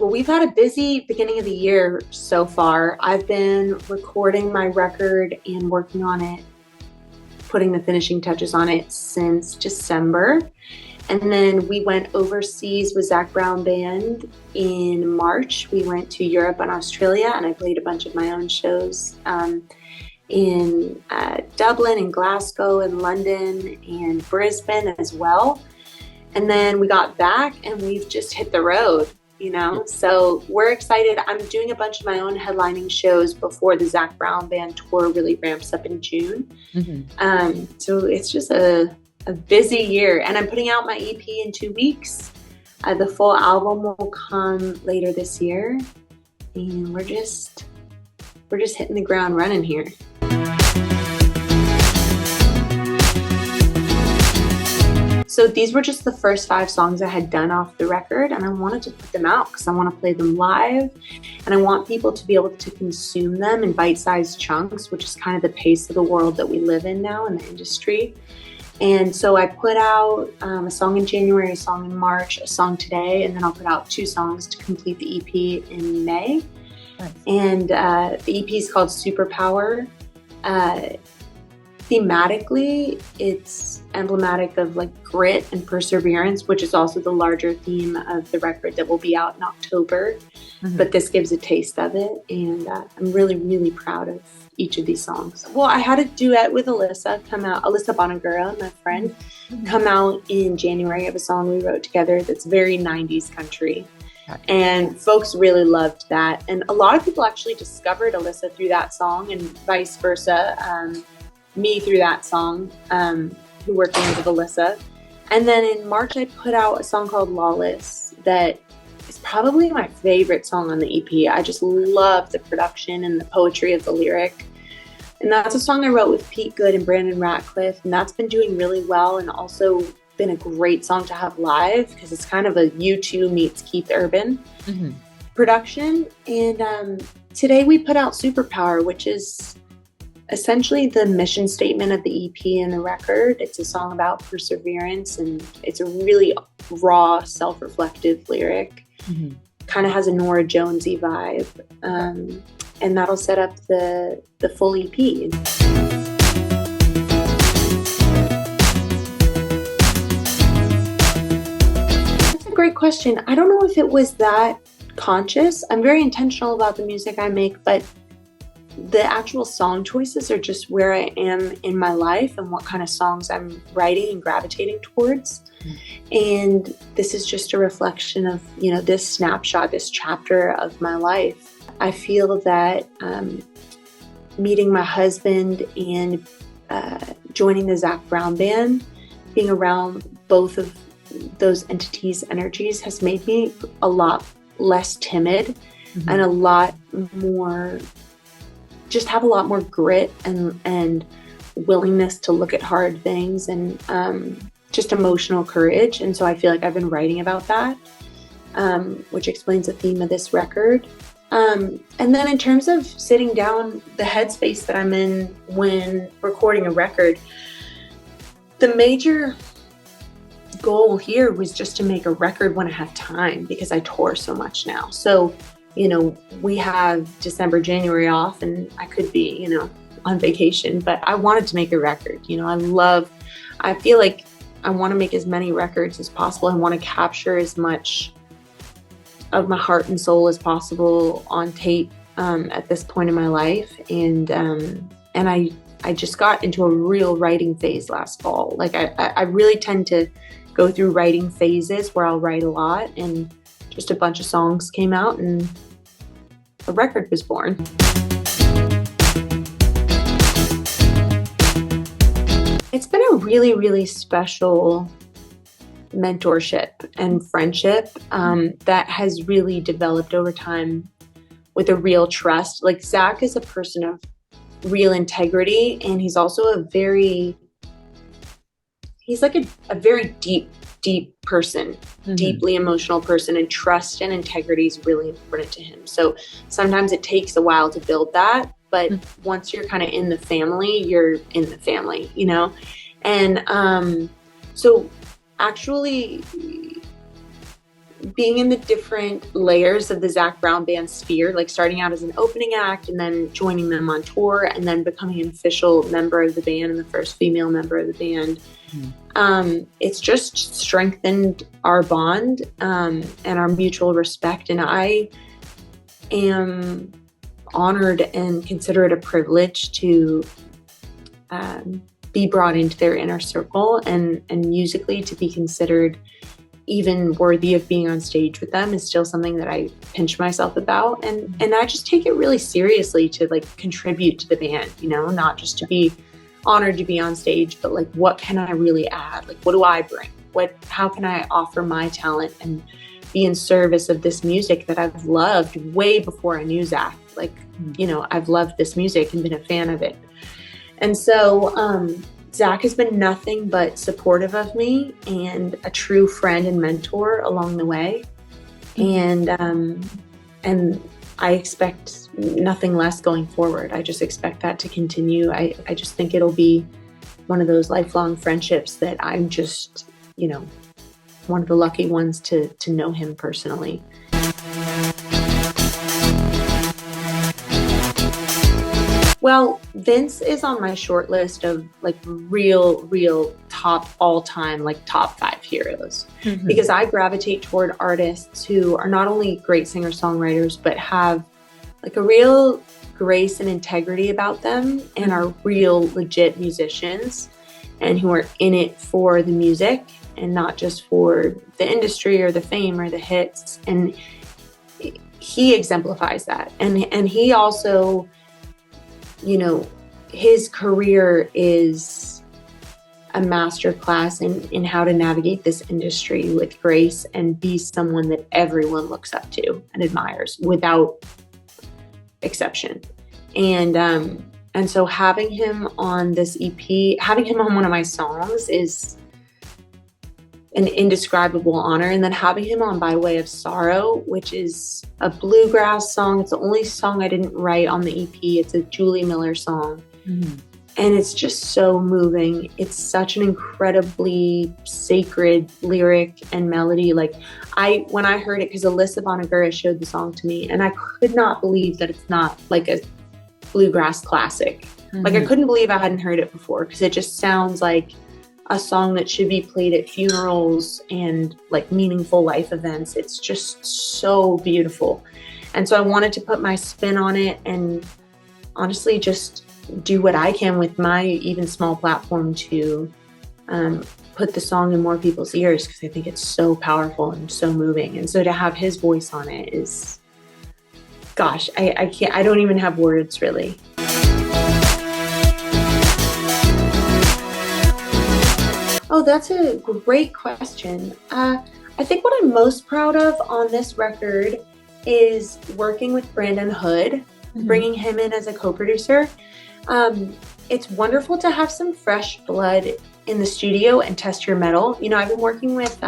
Well, we've had a busy beginning of the year so far. I've been recording my record and working on it, putting the finishing touches on it since December. And then we went overseas with Zac Brown Band in March. We went to Europe and Australia, and I played a bunch of my own shows in Dublin and Glasgow and London and Brisbane as well. And then we got back and we've just hit the road, you know? So we're excited. I'm doing a bunch of my own headlining shows before the Zac Brown Band tour really ramps up in June. So it's just a busy year, and I'm putting out my EP in 2 weeks. The full album will come later this year, and we're just hitting the ground running here. So these were just the first 5 songs I had done off the record, and I wanted to put them out because I want to play them live, and I want people to be able to consume them in bite-sized chunks, which is kind of the pace of the world that we live in now in the industry. And so I put out a song in January, a song in March, a song today, and then I'll put out 2 songs to complete the EP in May. Nice. And the EP is called Superpower. Thematically, it's emblematic of like grit and perseverance, which is also the larger theme of the record that will be out in October. But this gives a taste of it, and I'm really, really proud of each of these songs. Well, I had a duet with Alyssa Bonagura, my friend, come out in January of a song we wrote together that's very 90s country. And folks really loved that. And a lot of people actually discovered Alyssa through that song, and vice versa. Me through that song, who working with Alyssa. And then in March, I put out a song called Lawless that is probably my favorite song on the EP. I just love the production and the poetry of the lyric. And that's a song I wrote with Pete Good and Brandon Ratcliffe, and that's been doing really well, and also been a great song to have live because it's kind of a U2 meets Keith Urban production. And today we put out Superpower, which is essentially the mission statement of the EP and the record. It's a song about perseverance, and it's a really raw, self-reflective lyric. Kind of has a Norah Jonesy vibe, and that'll set up the full EP. That's a great question. I don't know if it was that conscious. I'm very intentional about the music I make, but the actual song choices are just where I am in my life and what kind of songs I'm writing and gravitating towards. And this is just a reflection of, you know, this snapshot, this chapter of my life. I feel that meeting my husband and joining the Zac Brown Band, being around both of those entities' energies has made me a lot less timid and a lot more, just have a lot more grit and willingness to look at hard things, and just emotional courage. And so I feel like I've been writing about that, which explains the theme of this record. And then in terms of sitting down, the headspace that I'm in when recording a record, the major goal here was just to make a record when I have time, because I tour so much now. So, you know, we have December, January off, and I could be, you know, on vacation, but I wanted to make a record. You know, I feel like I want to make as many records as possible. I want to capture as much of my heart and soul as possible on tape at this point in my life. And I just got into a real writing phase last fall. Like I really tend to go through writing phases where I'll write a lot, and just a bunch of songs came out and a record was born. It's been a really, really special mentorship and friendship that has really developed over time with a real trust. Like, Zac is a person of real integrity, and he's also he's like a very deep person, deeply emotional person, and trust and integrity is really important to him. So sometimes it takes a while to build that, but once you're kind of in the family, you're in the family, you know? And so actually being in the different layers of the Zac Brown band sphere, like starting out as an opening act and then joining them on tour and then becoming an official member of the band and the first female member of the band. It's just strengthened our bond and our mutual respect. And I am honored and consider it a privilege to be brought into their inner circle and musically to be considered even worthy of being on stage with them is still something that I pinch myself about. And I just take it really seriously to like contribute to the band, you know, not just to be honored to be on stage, but like, what can I really add? Like, what do I bring? How can I offer my talent and be in service of this music that I've loved way before I knew Zac? Like, you know, I've loved this music and been a fan of it. And so, Zac has been nothing but supportive of me and a true friend and mentor along the way. And I expect nothing less going forward. I just expect that to continue. I just think it'll be one of those lifelong friendships that I'm just, you know, one of the lucky ones to know him personally. Well, Vince is on my short list of like real top all-time, like top 5 heroes, because I gravitate toward artists who are not only great singer-songwriters, but have like a real grace and integrity about them and are real legit musicians and who are in it for the music and not just for the industry or the fame or the hits. And he exemplifies that. And he also, you know, his career is a masterclass in how to navigate this industry with grace and be someone that everyone looks up to and admires without exception. And so having him on this EP, having him on one of my songs is an indescribable honor. And then having him on By Way of Sorrow, which is a bluegrass song. It's the only song I didn't write on the EP. It's a Julie Miller song. And it's just so moving. It's such an incredibly sacred lyric and melody. Like when I heard it, because Alyssa Bonagura showed the song to me, and I could not believe that it's not like a bluegrass classic. Like I couldn't believe I hadn't heard it before, because it just sounds like a song that should be played at funerals and like meaningful life events. It's just so beautiful. And so I wanted to put my spin on it and honestly just do what I can with my even small platform to put the song in more people's ears, because I think it's so powerful and so moving. And so to have his voice on it is, gosh, I don't even have words really. Oh, that's a great question. I think what I'm most proud of on this record is working with Brandon Hood, bringing him in as a co-producer. It's wonderful to have some fresh blood in the studio and test your metal. You know, I've been working with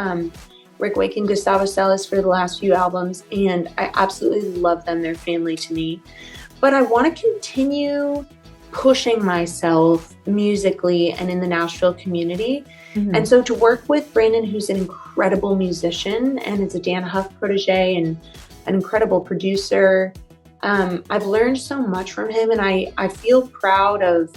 Rick Wake and Gustavo Celis for the last few albums, and I absolutely love them. They're family to me. But I want to continue pushing myself musically and in the Nashville community. And so to work with Brandon, who's an incredible musician and is a Dan Huff protege and an incredible producer, I've learned so much from him, and I feel proud of,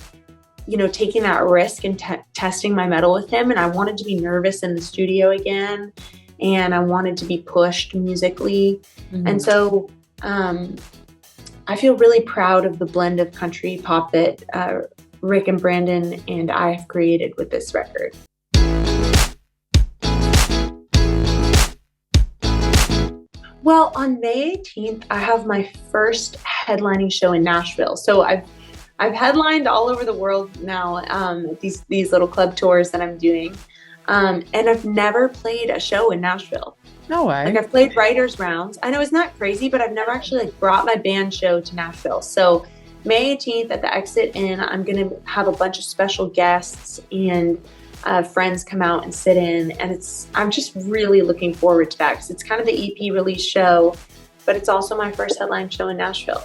you know, taking that risk and testing my metal with him. And I wanted to be nervous in the studio again, and I wanted to be pushed musically. And so I feel really proud of the blend of country pop that Rick and Brandon and I have created with this record. Well, on May 18th, I have my first headlining show in Nashville. So I've headlined all over the world now, these little club tours that I'm doing. And I've never played a show in Nashville. No way. Like I've played writers rounds. I know it's not crazy, but I've never actually like brought my band show to Nashville. So May 18th at the Exit Inn, I'm going to have a bunch of special guests and friends come out and sit in. And I'm just really looking forward to that, because it's kind of the EP release show, but it's also my first headline show in Nashville.